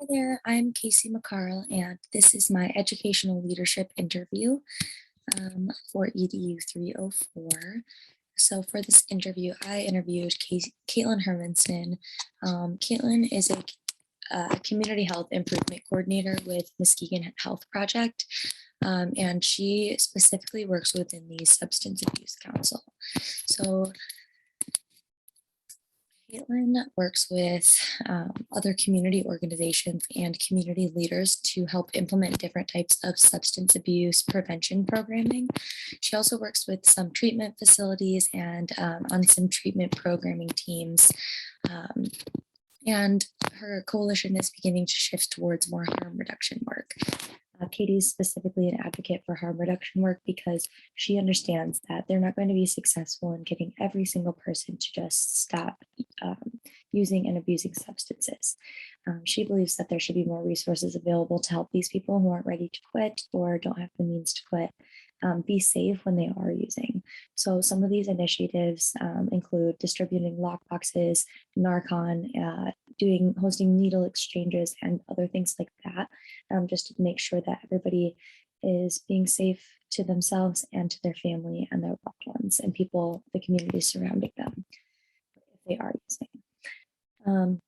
Hi there, I'm Casey McCarl, and this is my educational leadership interview for EDU 304. So for this interview, I interviewed Caitlin Hermanson. Caitlin is a community health improvement coordinator with Muskegon Health Project, and she specifically works within the Substance Abuse Council. So Caitlin works with other community organizations and community leaders to help implement different types of substance abuse prevention programming. She also works with some treatment facilities and on some treatment programming teams. Um, and her coalition is beginning to shift towards more harm reduction work. Katie's specifically an advocate for harm reduction work because she understands that they're not going to be successful in getting every single person to just stop using and abusing substances. She believes that there should be more resources available to help these people who aren't ready to quit or don't have the means to quit be safe when they are using. So some of these initiatives include distributing lockboxes, Narcan, hosting needle exchanges, and other things like that, just to make sure that everybody is being safe to themselves and to their family and their loved ones and people, the community surrounding them, if they are using. Um,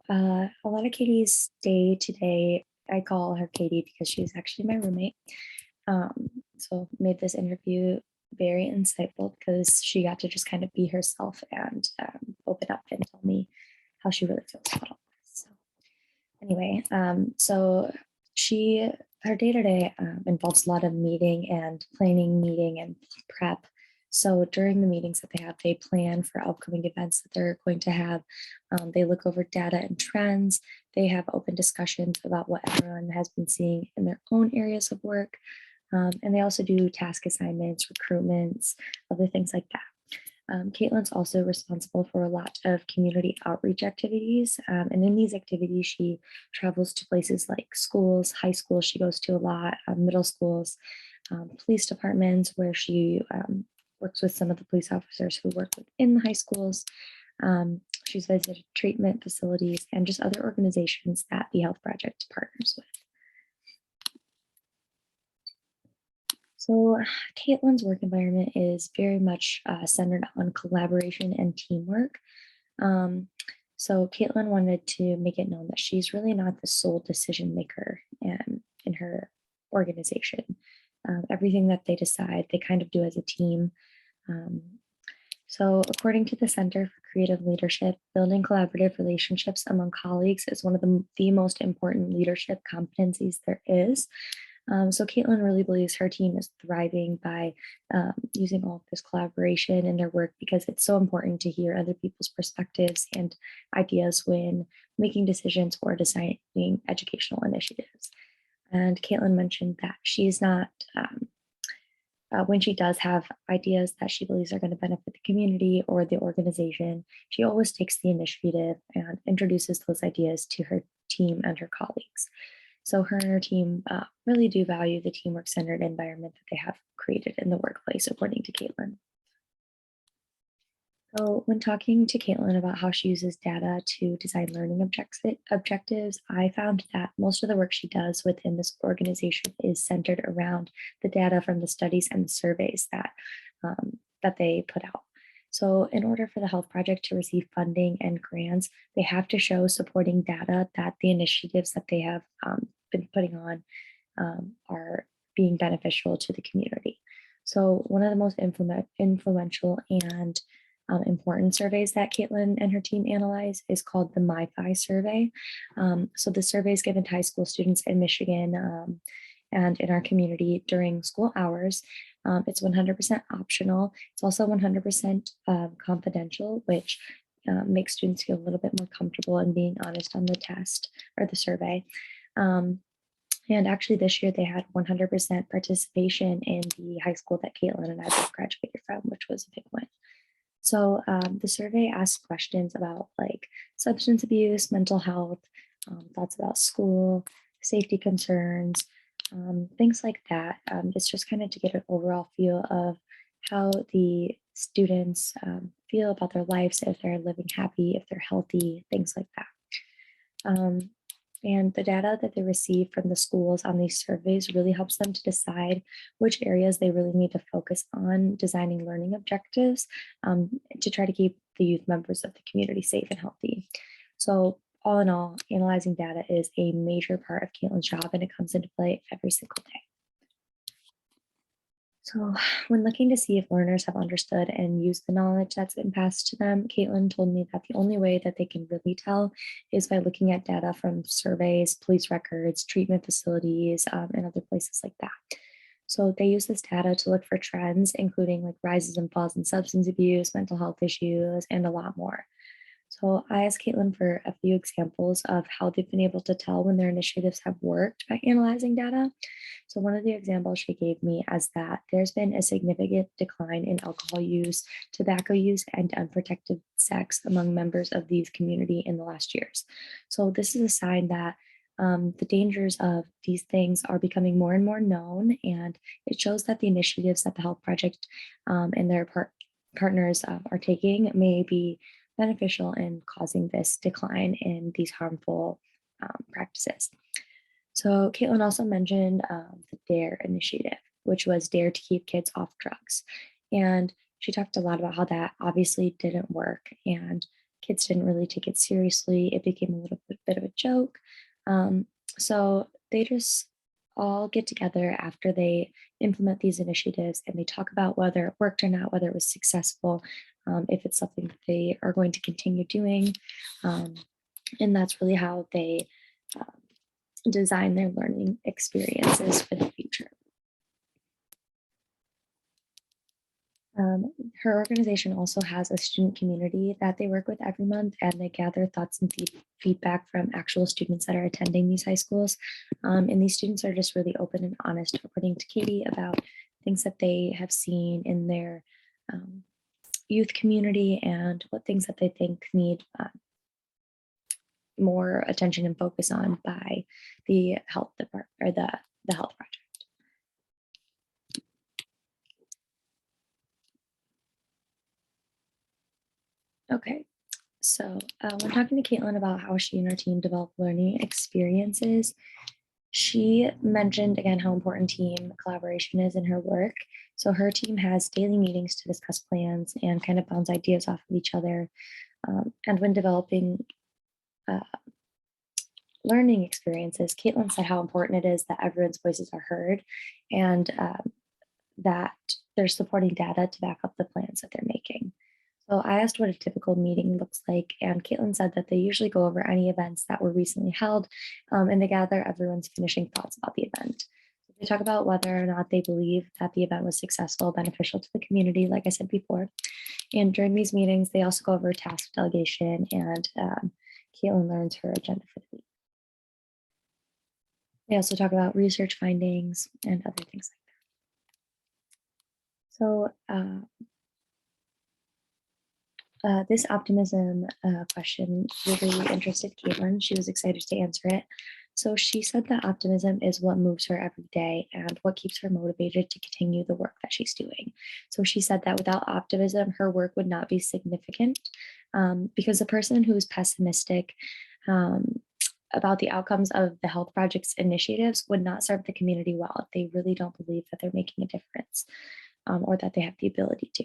a lot of Katie's day to day, I call her Katie because she's actually my roommate. So made this interview very insightful because she got to just kind of be herself and open up and tell me how she really feels about all this. So anyway, her day to day involves a lot of meeting and prep. So during the meetings that they plan for upcoming events that they're going to have. They look over data and trends. They have open discussions about what everyone has been seeing in their own areas of work. And they also do task assignments, recruitments, other things like that. Caitlin's also responsible for a lot of community outreach activities. And in these activities, she travels to places like schools, high schools, she goes to a lot, middle schools, police departments, where she works with some of the police officers who work within the high schools. She's visited treatment facilities and just other organizations that the Health Project partners with. So Caitlin's work environment is very much centered on collaboration and teamwork. So Caitlin wanted to make it known that she's really not the sole decision maker in her organization. Everything that they decide, they kind of do as a team. Um, so according to the Center for Creative Leadership, building collaborative relationships among colleagues is one of the most important leadership competencies there is. So Caitlin really believes her team is thriving by using all of this collaboration in their work because it's so important to hear other people's perspectives and ideas when making decisions or designing educational initiatives. And Caitlin mentioned that she's not, when she does have ideas that she believes are going to benefit the community or the organization, she always takes the initiative and introduces those ideas to her team and her colleagues. So her and her team really do value the teamwork centered environment that they have created in the workplace, according to Caitlin. So when talking to Caitlin about how she uses data to design learning objectives, I found that most of the work she does within this organization is centered around the data from the studies and the surveys that they put out. So in order for the health project to receive funding and grants, they have to show supporting data that the initiatives that they have been putting on are being beneficial to the community. So one of the most influential and important surveys that Caitlin and her team analyze is called the MyFi survey. So the survey is given to high school students in Michigan and in our community during school hours. It's 100% optional. It's also 100% confidential, which makes students feel a little bit more comfortable in being honest on the test or the survey. And actually this year they had 100% participation in the high school that Caitlin and I both graduated from, which was a big win. So the survey asks questions about like substance abuse, mental health, thoughts about school, safety concerns, things like that. It's just kind of to get an overall feel of how the students feel about their lives, if they're living happy, if they're healthy, things like that. And the data that they receive from the schools on these surveys really helps them to decide which areas they really need to focus on designing learning objectives to try to keep the youth members of the community safe and healthy. So all in all, analyzing data is a major part of Caitlin's job and it comes into play every single day. So, when looking to see if learners have understood and used the knowledge that's been passed to them, Caitlin told me that the only way that they can really tell is by looking at data from surveys, police records, treatment facilities, and other places like that. So, they use this data to look for trends, including like rises and falls in substance abuse, mental health issues, and a lot more. So I asked Caitlin for a few examples of how they've been able to tell when their initiatives have worked by analyzing data. So one of the examples she gave me is that there's been a significant decline in alcohol use, tobacco use, and unprotected sex among members of these community in the last years. So this is a sign that the dangers of these things are becoming more and more known, and it shows that the initiatives that the Health Project and their partners are taking may be beneficial in causing this decline in these harmful practices. So, Caitlin also mentioned the DARE initiative, which was Dare to Keep Kids Off Drugs. And she talked a lot about how that obviously didn't work and kids didn't really take it seriously. It became a little bit of a joke. Um, so, they just all get together after they implement these initiatives and they talk about whether it worked or not, whether it was successful, if it's something that they are going to continue doing. Um, and that's really how they um, design their learning experiences for the future. Um, Her organization also has a student community that they work with every month, and they gather thoughts and feedback from actual students that are attending these high schools. And these students are just really open and honest, according to Katie, about things that they have seen in their um, youth community and what things that they think need more attention and focus on by the health department or the health project. Okay, so when talking to Caitlin about how she and her team develop learning experiences, she mentioned again how important team collaboration is in her work. So her team has daily meetings to discuss plans and kind of bounce ideas off of each other. And when developing uh, learning experiences, Caitlin said how important it is that everyone's voices are heard and that they're supporting data to back up the plans that they're making. So I asked what a typical meeting looks like, and Caitlin said that they usually go over any events that were recently held and they gather everyone's finishing thoughts about the event. They talk about whether or not they believe that the event was successful, beneficial to the community, like I said before. And during these meetings, they also go over task delegation, and Caitlin learns her agenda for the week. They also talk about research findings and other things like that. So this optimism question really interested Caitlin. She was excited to answer it. So she said that optimism is what moves her every day and what keeps her motivated to continue the work that she's doing. So she said that without optimism, her work would not be significant because the person who is pessimistic um, about the outcomes of the health project's initiatives would not serve the community well if they really don't believe that they're making a difference or that they have the ability to.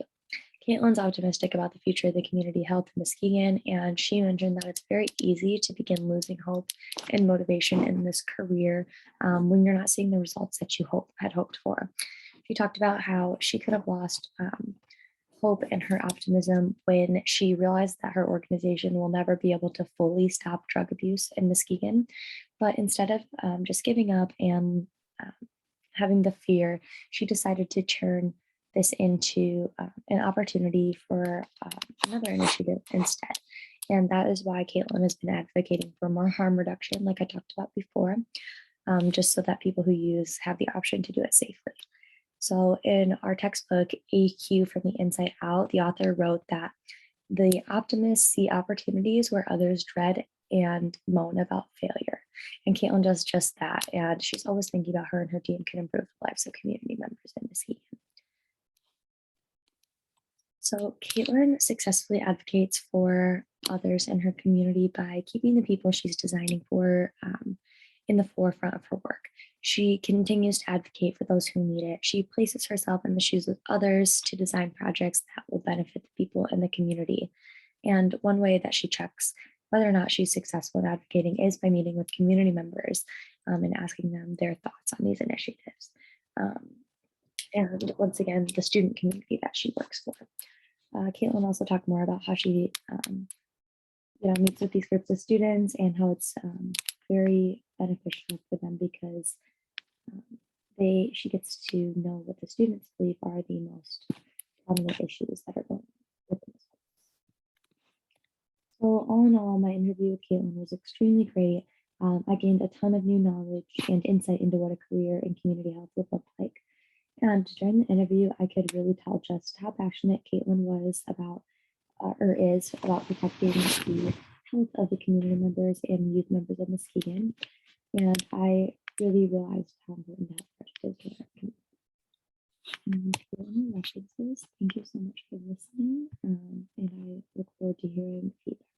Caitlin's optimistic about the future of the community health in Muskegon, and she mentioned that it's very easy to begin losing hope and motivation in this career when you're not seeing the results that you had hoped for. She talked about how she could have lost hope and her optimism when she realized that her organization will never be able to fully stop drug abuse in Muskegon. But instead of just giving up and um, having the fear, she decided to turn this into an opportunity for another initiative instead. And that is why Caitlin has been advocating for more harm reduction, like I talked about before, just so that people who use have the option to do it safely. So in our textbook, AQ from the Inside Out, the author wrote that the optimists see opportunities where others dread and moan about failure. And Caitlin does just that. And she's always thinking about her and her team can improve the lives of community members in Muskegon. So Caitlin successfully advocates for others in her community by keeping the people she's designing for in the forefront of her work. She continues to advocate for those who need it. She places herself in the shoes of others to design projects that will benefit the people in the community. And one way that she checks whether or not she's successful in advocating is by meeting with community members and asking them their thoughts on these initiatives. Um, and once again, the student community that she works for. Caitlin also talked more about how she, meets with these groups of students and how it's very beneficial for them because um, she gets to know what the students believe are the most prominent issues that are going on within the school. So all in all, my interview with Caitlin was extremely great. I gained a ton of new knowledge and insight into what a career in community health would look like. And during the interview, I could really tell just how passionate Caitlin was about, or is about protecting the health of the community members and youth members of Muskegon. And I really realized how important that project is to our community. And for any references, thank you so much for listening. And I look forward to hearing feedback.